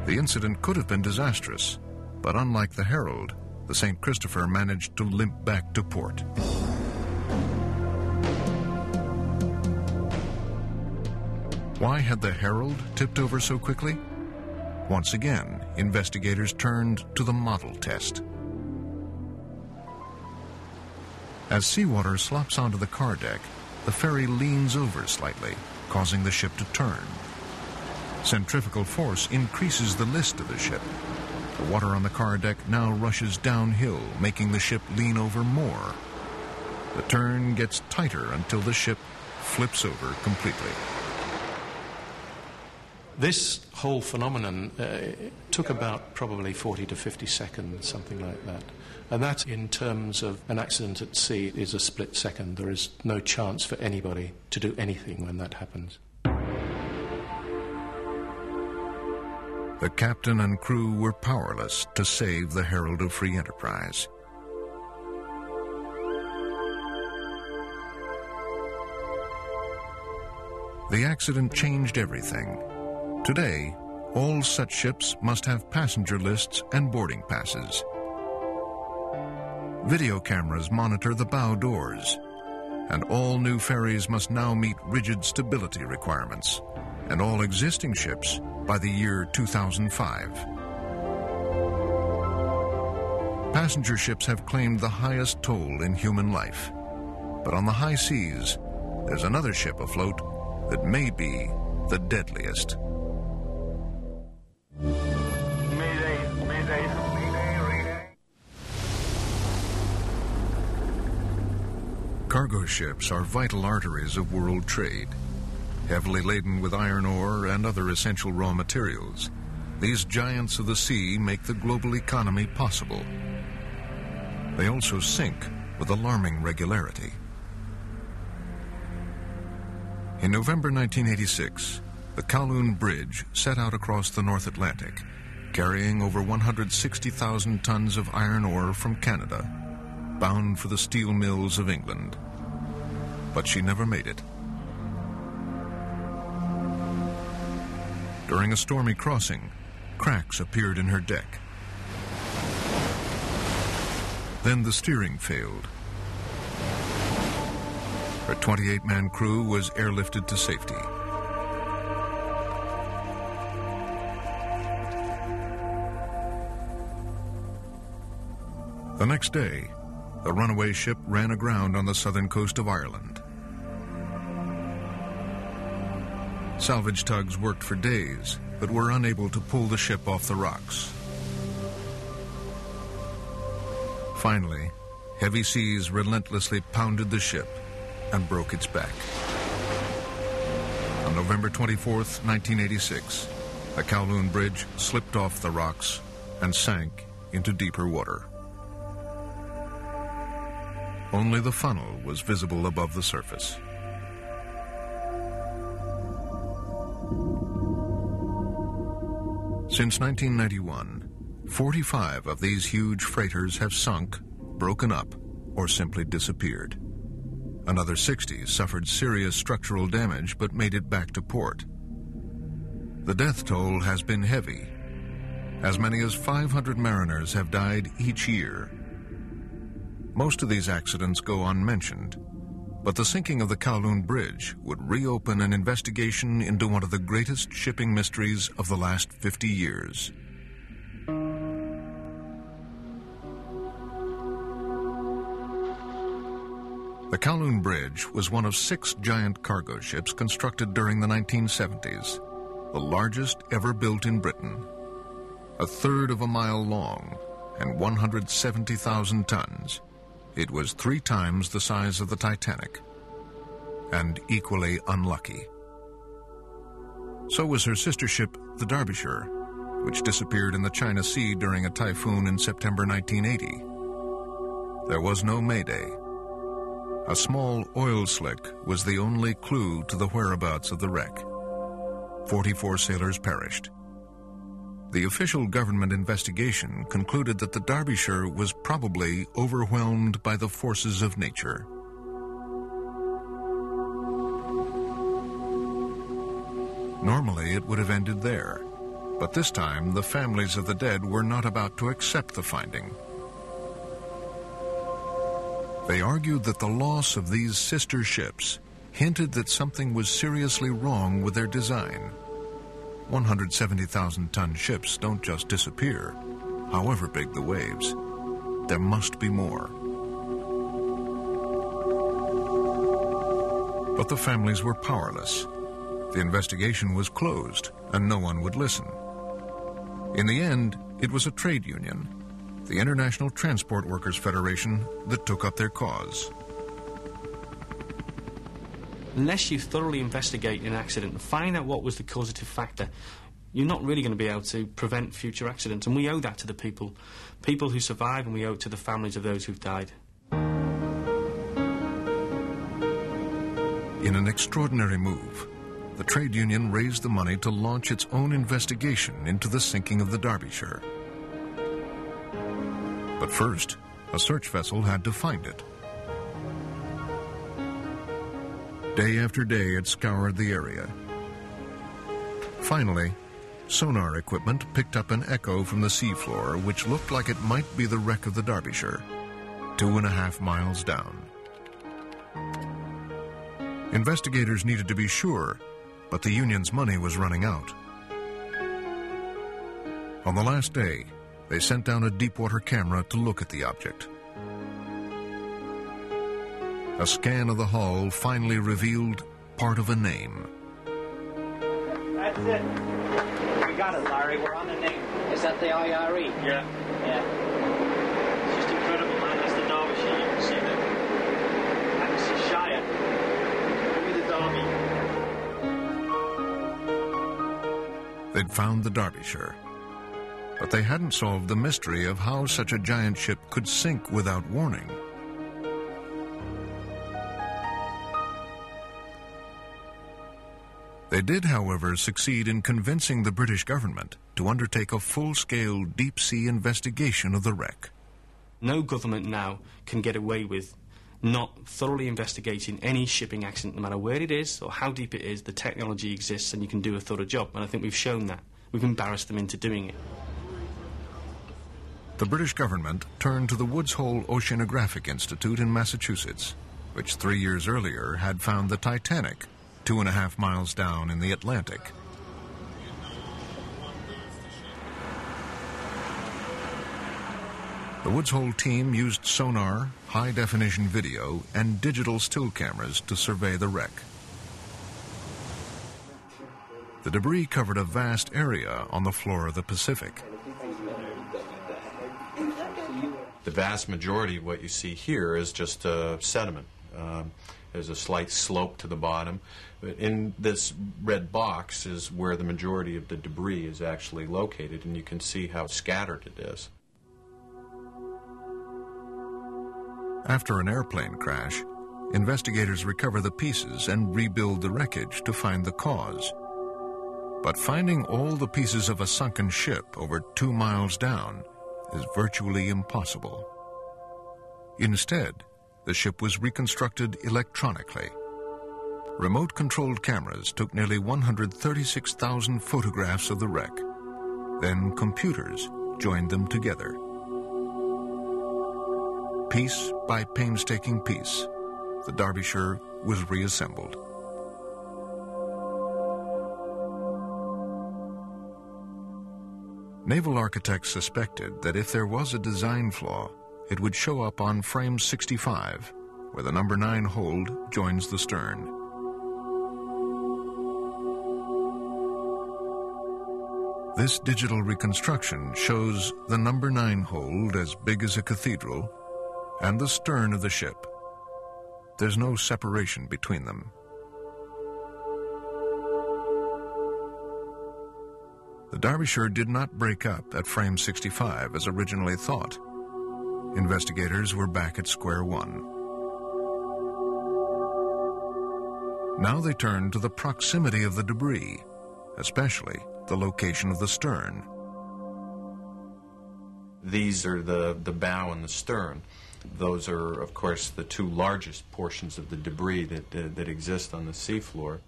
The incident could have been disastrous, but unlike the Herald, the St. Christopher managed to limp back to port. Why had the Herald tipped over so quickly? Once again, investigators turned to the model test. As seawater slops onto the car deck, the ferry leans over slightly, causing the ship to turn. Centrifugal force increases the list of the ship. The water on the car deck now rushes downhill, making the ship lean over more. The turn gets tighter until the ship flips over completely. This whole phenomenon took about probably 40 to 50 seconds, something like that. And that, in terms of an accident at sea, is a split second. There is no chance for anybody to do anything when that happens. The captain and crew were powerless to save the Herald of Free Enterprise. The accident changed everything. Today, all such ships must have passenger lists and boarding passes. Video cameras monitor the bow doors, and all new ferries must now meet rigid stability requirements, and all existing ships by the year 2005. Passenger ships have claimed the highest toll in human life, but on the high seas, there's another ship afloat that may be the deadliest. Mayday, mayday, mayday. Cargo ships are vital arteries of world trade. Heavily laden with iron ore and other essential raw materials, these giants of the sea make the global economy possible. They also sink with alarming regularity. In November 1986, the Kowloon Bridge set out across the North Atlantic, carrying over 160,000 tons of iron ore from Canada, bound for the steel mills of England. But she never made it. During a stormy crossing, cracks appeared in her deck. Then the steering failed. Her 28-man crew was airlifted to safety. The next day, the runaway ship ran aground on the southern coast of Ireland. Salvage tugs worked for days, but were unable to pull the ship off the rocks. Finally, heavy seas relentlessly pounded the ship and broke its back. On November 24th, 1986, the Kowloon Bridge slipped off the rocks and sank into deeper water. Only the funnel was visible above the surface. Since 1991, 45 of these huge freighters have sunk, broken up, or simply disappeared. Another 60 suffered serious structural damage but made it back to port. The death toll has been heavy. As many as 500 mariners have died each year. Most of these accidents go unmentioned, but the sinking of the Kowloon Bridge would reopen an investigation into one of the greatest shipping mysteries of the last 50 years. The Kowloon Bridge was one of 6 giant cargo ships constructed during the 1970s, the largest ever built in Britain. A third of a mile long and 170,000 tons. It was 3 times the size of the Titanic, and equally unlucky. So was her sister ship, the Derbyshire, which disappeared in the China Sea during a typhoon in September 1980. There was no Mayday. A small oil slick was the only clue to the whereabouts of the wreck. 44 sailors perished. The official government investigation concluded that the Derbyshire was probably overwhelmed by the forces of nature. Normally, it would have ended there, But this time, the families of the dead were not about to accept the finding. They argued that the loss of these sister ships hinted that something was seriously wrong with their design. 170,000-ton ships don't just disappear, however big the waves. There must be more. But the families were powerless. The investigation was closed, and no one would listen. In the end, it was a trade union, the International Transport Workers Federation, that took up their cause. Unless you thoroughly investigate an accident and find out what was the causative factor, you're not really going to be able to prevent future accidents. And we owe that to the people who survive, and we owe it to the families of those who've died. In an extraordinary move, the trade union raised the money to launch its own investigation into the sinking of the Derbyshire. But first, a search vessel had to find it. Day after day, it scoured the area. Finally, sonar equipment picked up an echo from the seafloor, which looked like it might be the wreck of the Derbyshire, 2.5 miles down. Investigators needed to be sure, but the union's money was running out. On the last day, they sent down a deepwater camera to look at the object. A scan of the hull finally revealed part of a name. That's it. We got it, Larry. We're on the name. Is that the IRE? Yeah. Yeah. It's just incredible, man. That's the Derbyshire. You can see that. That's the Shire. Look at the Derby. They'd found the Derbyshire, but they hadn't solved the mystery of how such a giant ship could sink without warning. They did, however, succeed in convincing the British government to undertake a full-scale deep-sea investigation of the wreck. No government now can get away with not thoroughly investigating any shipping accident, no matter where it is or how deep it is. The technology exists and you can do a thorough job, and I think we've shown that. We've embarrassed them into doing it. The British government turned to the Woods Hole Oceanographic Institute in Massachusetts, which 3 years earlier had found the Titanic 2.5 miles down in the Atlantic. The Woods Hole team used sonar, high-definition video, and digital still cameras to survey the wreck. The debris covered a vast area on the floor of the Pacific. The vast majority of what you see here is just sediment. There's a slight slope to the bottom. But in this red box is where the majority of the debris is actually located, and you can see how scattered it is. After an airplane crash, investigators recover the pieces and rebuild the wreckage to find the cause. But finding all the pieces of a sunken ship over 2 miles down is virtually impossible. Instead, the ship was reconstructed electronically. Remote-controlled cameras took nearly 136,000 photographs of the wreck. Then computers joined them together. Piece by painstaking piece, the Derbyshire was reassembled. Naval architects suspected that if there was a design flaw, it would show up on frame 65, where the number 9 hold joins the stern. This digital reconstruction shows the number 9 hold as big as a cathedral and the stern of the ship. There's no separation between them. The Derbyshire did not break up at frame 65 as originally thought. Investigators were back at square one. Now they turned to the proximity of the debris, especially the location of the stern. These are the bow and the stern. Those are, of course, the two largest portions of the debris that exist on the seafloor.